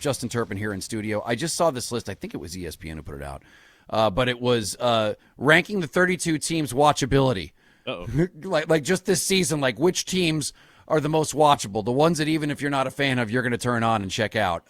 Justin Turpin here in studio. I just saw this list. I think it was ESPN who put it out. But it was ranking the 32 teams' watchability. like just this season, like which teams are the most watchable, the ones that even if you're not a fan of, you're going to turn on and check out.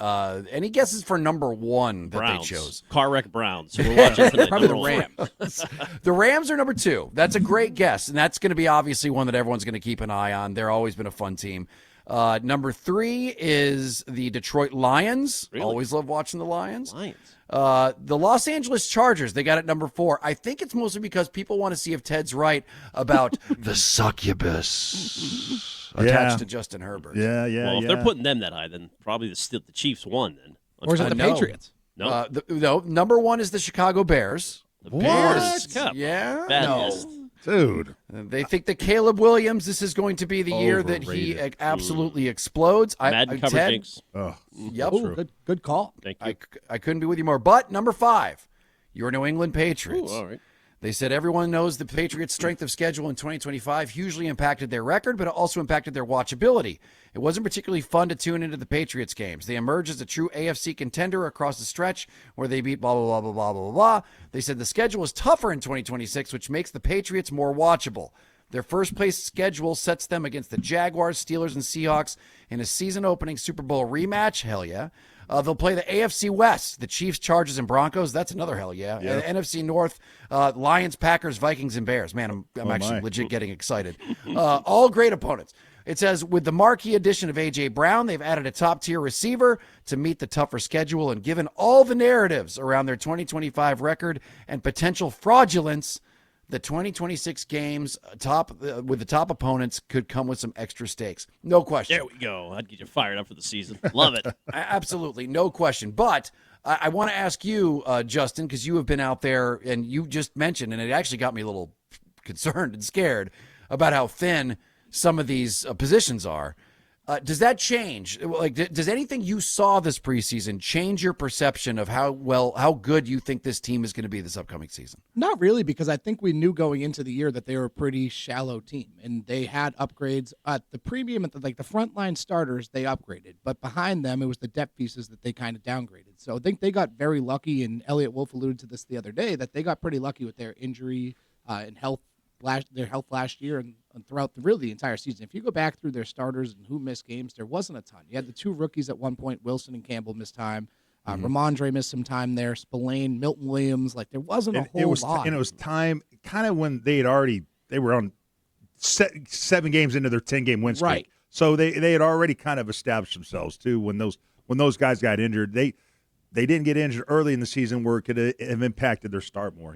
Any guesses for number one that Browns. they chose? Car wreck Browns. We're watching tonight. Probably the Rams. The Rams are number two. That's a great guess, and that's going to be obviously one that everyone's going to keep an eye on. They're always been a fun team. Number three is the Detroit Lions. Really? Always love watching the Lions. Lions. The Los Angeles Chargers, they got it number four. I think it's mostly because people want to see if Ted's right about the succubus attached to Justin Herbert. Yeah. Well, if they're putting them that high, then probably the Chiefs won then. Or is it the No. Patriots? No. No, number one is the Chicago Bears. The Bears. What? Yeah. Bad No. list. Dude. They think that Caleb Williams, this is going to be the year that he Overrated. absolutely explodes. Madden cover Ted, jinx. Oh, Yep. Oh, good call. Thank you. I couldn't be with you more. But number five, your New England Patriots. Ooh, all right. They said everyone knows the Patriots' strength of schedule in 2025 hugely impacted their record, but it also impacted their watchability. It wasn't particularly fun to tune into the Patriots games. They emerged as a true AFC contender across the stretch where they beat blah, blah, blah, blah, blah, blah, blah. They said the schedule is tougher in 2026, which makes the Patriots more watchable. Their first-place schedule sets them against the Jaguars, Steelers, and Seahawks in a season-opening Super Bowl rematch. Hell yeah. They'll play the AFC West, the Chiefs, Chargers, and Broncos. That's another hell yeah. And NFC North, Lions, Packers, Vikings, and Bears. Man, I'm actually legit getting excited. All great opponents. It says, with the marquee addition of A.J. Brown, they've added a top-tier receiver to meet the tougher schedule, and given all the narratives around their 2025 record and potential fraudulence, the 2026 games with the top opponents could come with some extra stakes. No question. There we go. I'd get you fired up for the season. Love it. Absolutely. No question. But I want to ask you, Justin, because you have been out there and you just mentioned, and it actually got me a little concerned and scared about how thin some of these positions are. Does that change? Like, does anything you saw this preseason change your perception of how good you think this team is going to be this upcoming season? Not really, because I think we knew going into the year that they were a pretty shallow team, and they had upgrades at the premium, at the frontline starters. They upgraded, but behind them, it was the depth pieces that they kind of downgraded. So I think they got very lucky, and Elliot Wolf alluded to this the other day, that they got pretty lucky with their injury and their health last year and throughout the entire season. If you go back through their starters and who missed games, there wasn't a ton. You had the two rookies at one point, Wilson and Campbell missed time. Ramondre missed some time there. Spillane, Milton Williams, there wasn't a whole lot. And it was time kind of when they were on 7 games into their 10-game win streak. Right. So they had already kind of established themselves too when those guys got injured. They didn't get injured early in the season where it could have impacted their start more,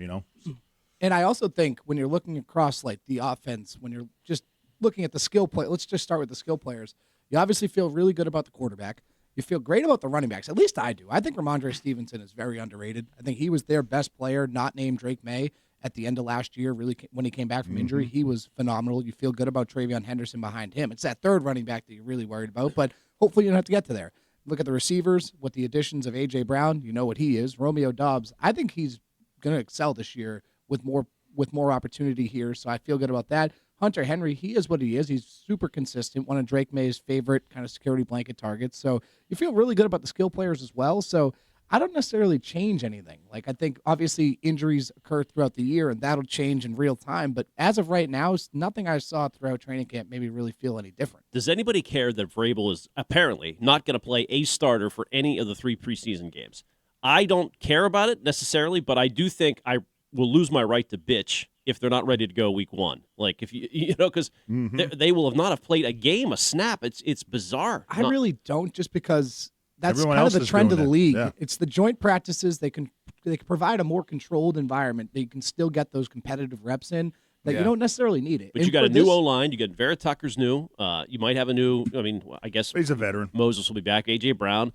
And I also think when you're looking across the offense, when you're just looking at the skill play, let's just start with the skill players. You obviously feel really good about the quarterback. You feel great about the running backs. At least I do. I think Ramondre Stevenson is very underrated. I think he was their best player, not named Drake May, at the end of last year, really when he came back from injury. He was phenomenal. You feel good about Travion Henderson behind him. It's that third running back that you're really worried about, but hopefully you don't have to get to there. Look at the receivers with the additions of A.J. Brown. You know what he is. Romeo Doubs, I think he's going to excel this year with more opportunity here, so I feel good about that. Hunter Henry, he is what he is. He's super consistent, one of Drake May's favorite kind of security blanket targets. So you feel really good about the skill players as well. So I don't necessarily change anything. I think obviously injuries occur throughout the year, and that'll change in real time. But as of right now, nothing I saw throughout training camp made me really feel any different. Does anybody care that Vrabel is apparently not going to play a starter for any of the 3 preseason games? I don't care about it necessarily, but I do think I will lose my right to bitch if they're not ready to go week 1. If because they will not have played a snap. It's bizarre. I really don't, just because that's Everyone kind of else the is trend doing of the that. league. Yeah. It's the joint practices. They can provide a more controlled environment. They can still get those competitive reps in that you don't necessarily need it. But you got a new O-line. You got Vera Tucker's new. You might have a new, I guess He's a veteran. Moses will be back. A.J. Brown.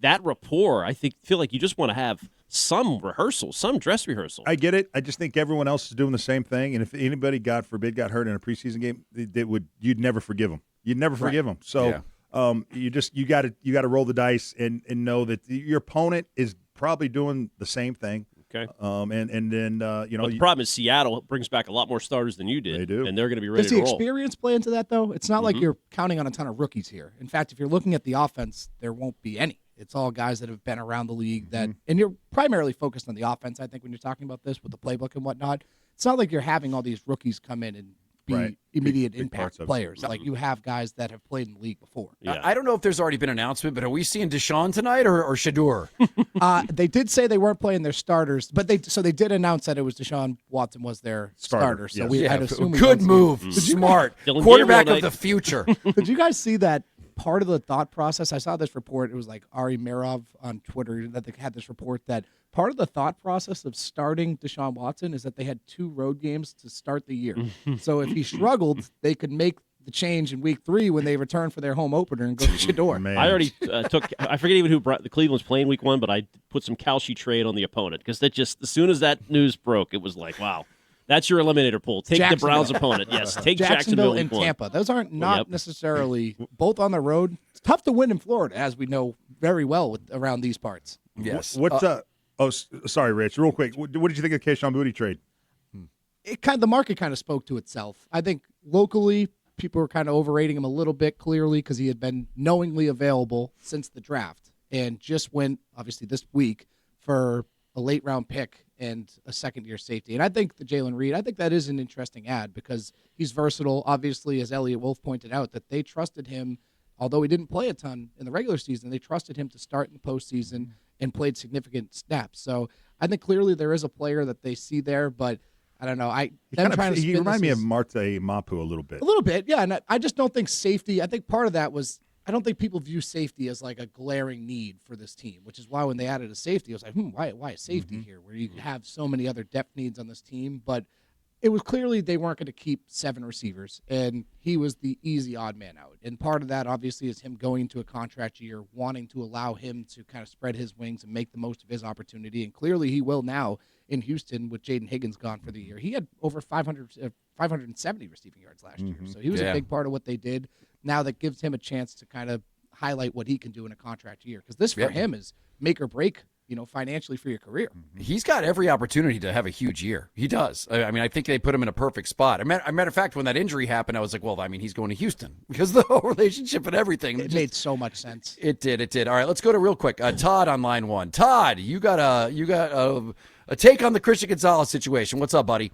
That rapport, feel like you just want to have some rehearsal, some dress rehearsal. I get it. I just think everyone else is doing the same thing. And if anybody, God forbid, got hurt in a preseason game, you'd never forgive them. You'd never forgive them. So you got to roll the dice and know that your opponent is probably doing the same thing. Okay. And then But the problem is Seattle brings back a lot more starters than you did. They do. And they're going to be ready Does to the roll. experience play into that, though? It's not like you're counting on a ton of rookies here. In fact, if you're looking at the offense, there won't be any. It's all guys that have been around the league and you're primarily focused on the offense, I think, when you're talking about this with the playbook and whatnot. It's not like you're having all these rookies come in and be immediate big impact parts players. Like you have guys that have played in the league before. Yeah. I don't know if there's already been an announcement, but are we seeing Deshaun tonight or Shadur? They did say they weren't playing their starters, but they did announce that it was Deshaun Watson was their starter. So I'd assume good move, smart Dylan quarterback Gabriel of the future. Did you guys see that part of the thought process? I saw this report. It was like Ari Merov on Twitter that they had this report that part of the thought process of starting Deshaun Watson is that they had 2 road games to start the year. So if he struggled, they could make the change in week 3 when they return for their home opener and go to Shador. Man. I already I forget even who the Cleveland's playing week 1, but I put some Kalshi trade on the opponent because that just, as soon as that news broke, it was like, wow. That's your eliminator pool. Take the Browns opponent. Yes, take Jacksonville and week Tampa. Those aren't necessarily both on the road. It's tough to win in Florida, as we know very well around these parts. Yes. What's sorry, Rich. Real quick. What did you think of the Keyshawn Boutte trade? The market kind of spoke to itself. I think locally people were kind of overrating him a little bit, clearly, because he had been knowingly available since the draft and just went, obviously, this week for a late round pick and a second-year safety. And I think the Jalen Reed, I think that is an interesting ad because he's versatile. Obviously, as Elliot Wolf pointed out, that they trusted him, although he didn't play a ton in the regular season, they trusted him to start in the postseason and played significant snaps. So I think clearly there is a player that they see there, but I don't know. He reminded me of Marte Mapu a little bit. A little bit, yeah. And I just don't think safety, I think part of that was, I don't think people view safety as like a glaring need for this team, which is why when they added a safety, I was like, why a safety here where you have so many other depth needs on this team? But it was clearly they weren't going to keep 7 receivers, and he was the easy odd man out. And part of that, obviously, is him going into a contract year, wanting to allow him to kind of spread his wings and make the most of his opportunity. And clearly he will now in Houston with Jaden Higgins gone for the year. He had over 570 receiving yards last year. So he was a big part of what they did. Now that gives him a chance to kind of highlight what he can do in a contract year. Because this for him is make or break, financially for your career. He's got every opportunity to have a huge year. He does. I mean, I think they put him in a perfect spot. Matter of fact, when that injury happened, I was like, well, I mean, he's going to Houston because of the whole relationship and everything. It made so much sense. It did. All right, let's go to real quick. Todd on line 1. Todd, you got a take on the Christian Gonzalez situation. What's up, buddy?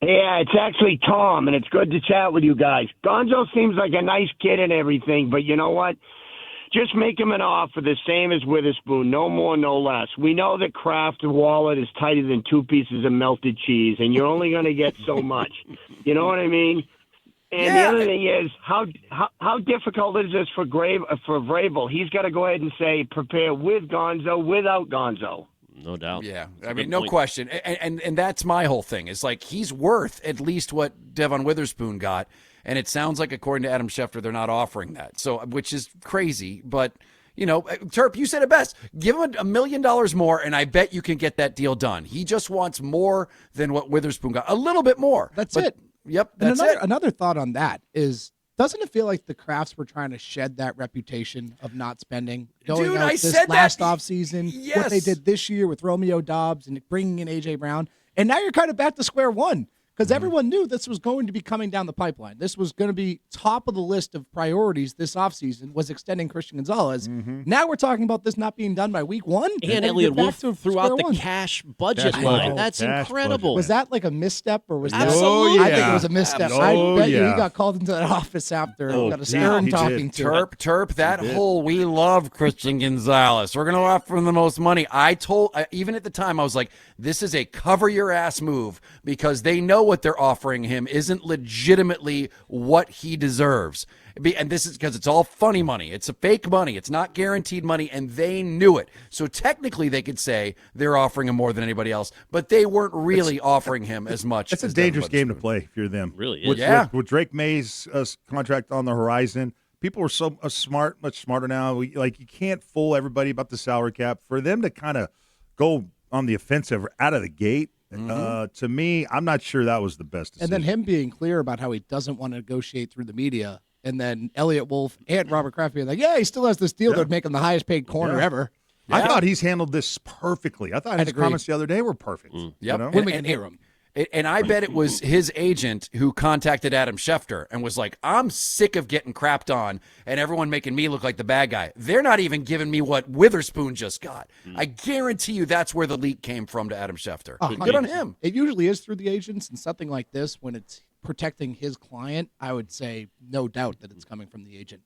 Yeah, it's actually Tom, and it's good to chat with you guys. Gonzo seems like a nice kid and everything, but you know what? Just make him an offer the same as Witherspoon, no more, no less. We know that Kraft's wallet is tighter than 2 pieces of melted cheese, and you're only going to get so much. You know what I mean? And the other thing is, how difficult is this for Vrabel? He's got to go ahead and say, prepare with Gonzo, without Gonzo. No doubt. Yeah, I mean, no question. And that's my whole thing. It's like he's worth at least what Devon Witherspoon got. And it sounds like, according to Adam Schefter, they're not offering that. So, which is crazy. But, Terp, you said it best. Give him $1 million more, and I bet you can get that deal done. He just wants more than what Witherspoon got. A little bit more. That's it. Yep, that's it. Another thought on that is, doesn't it feel like the Crafts were trying to shed that reputation of not spending? Going out this last offseason, what they did this year with Romeo Doubs and bringing in A.J. Brown. And now you're kind of back to square one. Because everyone knew this was going to be coming down the pipeline. This was going to be top of the list of priorities this offseason was extending Christian Gonzalez. Now we're talking about this not being done by week 1. And Elliot Wolf threw out the cash budget line. That's incredible. Was that like a misstep or was Absolutely. that? I think it was a misstep. I bet you he got called into that office after got a stern talking to Terp, that whole we love Christian Gonzalez. We're going to offer him the most money. I told, even at the time, I was like, this is a cover your ass move because they know what they're offering him isn't legitimately what he deserves. And this is because it's all funny money. It's a fake money. It's not guaranteed money, and they knew it. So technically they could say they're offering him more than anybody else, but they weren't really offering him as much. It's a dangerous game to play if you're them. Really is. With Drake May's contract on the horizon, people are so smart, much smarter now. You can't fool everybody about the salary cap. For them to kind of go on the offensive out of the gate, to me, I'm not sure that was the best decision. And then him being clear about how he doesn't want to negotiate through the media, and then Elliot Wolf and Robert Kraft being like, he still has this deal that would make him the highest paid corner ever. I thought he's handled this perfectly. I thought his comments the other day were perfect. Yep. When we can hear him. And I bet it was his agent who contacted Adam Schefter and was like, I'm sick of getting crapped on and everyone making me look like the bad guy. They're not even giving me what Witherspoon just got. I guarantee you that's where the leak came from to Adam Schefter. Good on him. It usually is through the agents, and something like this, when it's protecting his client, I would say no doubt that it's coming from the agent.